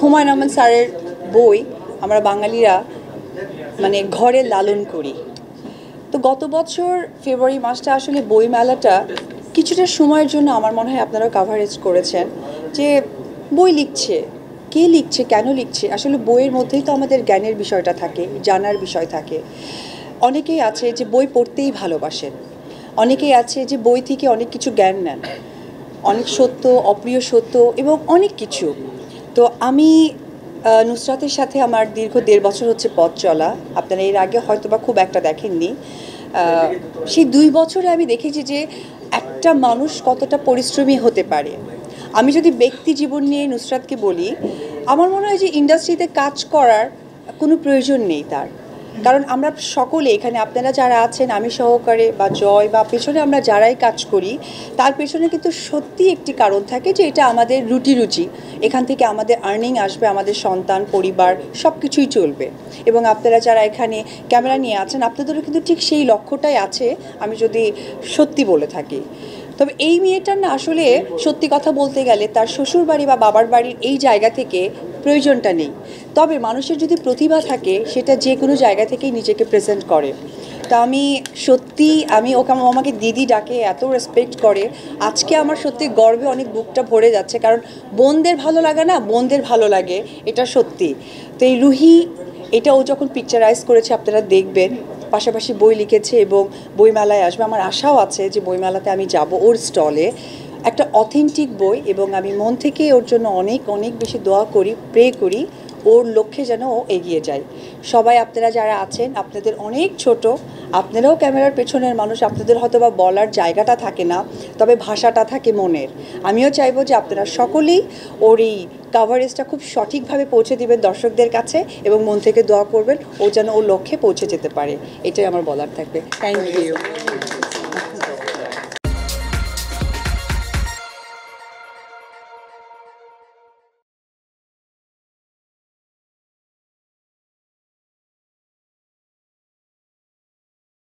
হুমায়ুন আহমেদ স্যারের বই আমরা বাঙালিরা মানে ঘরে লালন করি। তো গত বছর ফেব্রুয়ারি মাসটা আসলে বই মেলাটা কিছুটা সময়ের জন্য আমার মনে হয় আপনারা কাভারেজ করেছেন যে বই লিখছে, কে লিখছে, কেন লিখছে। আসলে বইয়ের মধ্যেই তো আমাদের জ্ঞানের বিষয়টা থাকে, জানার বিষয় থাকে। অনেকেই আছে যে বই পড়তেই ভালোবাসেন, অনেকেই আছে যে বই থেকে অনেক কিছু জ্ঞান নেন, অনেক সত্য, অপ্রিয় সত্য এবং অনেক কিছু। তো আমি নুসরাতের সাথে আমার দীর্ঘ ১.৫ বছর হচ্ছে পথ চলা। আপনারা এর আগে হয়তো বা খুব একটা দেখেননি। সেই ২ বছরে আমি দেখেছি যে একটা মানুষ কতটা পরিশ্রমী হতে পারে। আমি যদি ব্যক্তি জীবন নিয়ে নুসরাতকে বলি, আমার মনে হয় যে ইন্ডাস্ট্রিতে কাজ করার কোনো প্রয়োজন নেই তার। কারণ আমরা সকলে এখানে আপনারা যারা আছেন, আমি সহকারে বা জয় বা পেছনে আমরা যারাই কাজ করি, তার পেছনে কিন্তু সত্যি একটি কারণ থাকে যে এটা আমাদের রুটি, এখান থেকে আমাদের আর্নিং আসবে, আমাদের সন্তান, পরিবার সব কিছুই চলবে। এবং আপনারা যারা এখানে ক্যামেরা নিয়ে আছেন, আপনাদেরও কিন্তু ঠিক সেই লক্ষ্যটাই আছে, আমি যদি সত্যি বলে থাকি। তবে এই মেয়েটার না আসলে সত্যি কথা বলতে গেলে তার শ্বশুর বাড়ি বা বাবার বাড়ির এই জায়গা থেকে প্রয়োজনটা নেই। তবে মানুষের যদি প্রতিভা থাকে, সেটা যে কোনো জায়গা থেকেই নিজেকে প্রেজেন্ট করে। তা আমি সত্যি, আমি ওকে, আমাকে দিদি ডাকে, এত রেসপেক্ট করে। আজকে আমার সত্যি গর্বে অনেক বুকটা ভরে যাচ্ছে, কারণ বোনদের ভালো লাগে না, বোনদের ভালো লাগে, এটা সত্যি। তো এই রুহি, এটা ও যখন পিকচারাইজ করেছে আপনারা দেখবেন, পাশাপাশি বই লিখেছে এবং বইমেলায় আসবে। আমার আশাও আছে যে বইমেলাতে আমি যাব ওর স্টলে, একটা অথেন্টিক বই, এবং আমি মন থেকে ওর জন্য অনেক অনেক বেশি দোয়া করি, প্রে করি ওর লক্ষ্যে যেন ও এগিয়ে যায়। সবাই আপনারা যারা আছেন, আপনাদের অনেক ছোট, আপনারাও ক্যামেরার পেছনের মানুষ, আপনাদের হয়তো বা বলার জায়গাটা থাকে না, তবে ভাষাটা থাকে মনের। আমিও চাইবো যে আপনারা সকলেই ওর এই কাভারেজটা খুব সঠিকভাবে পৌঁছে দিবেন দর্শকদের কাছে, এবং মন থেকে দোয়া করবেন ও যেন ওর লক্ষ্যে পৌঁছে যেতে পারে। এটাই আমার বলার থাকবে। Thank you.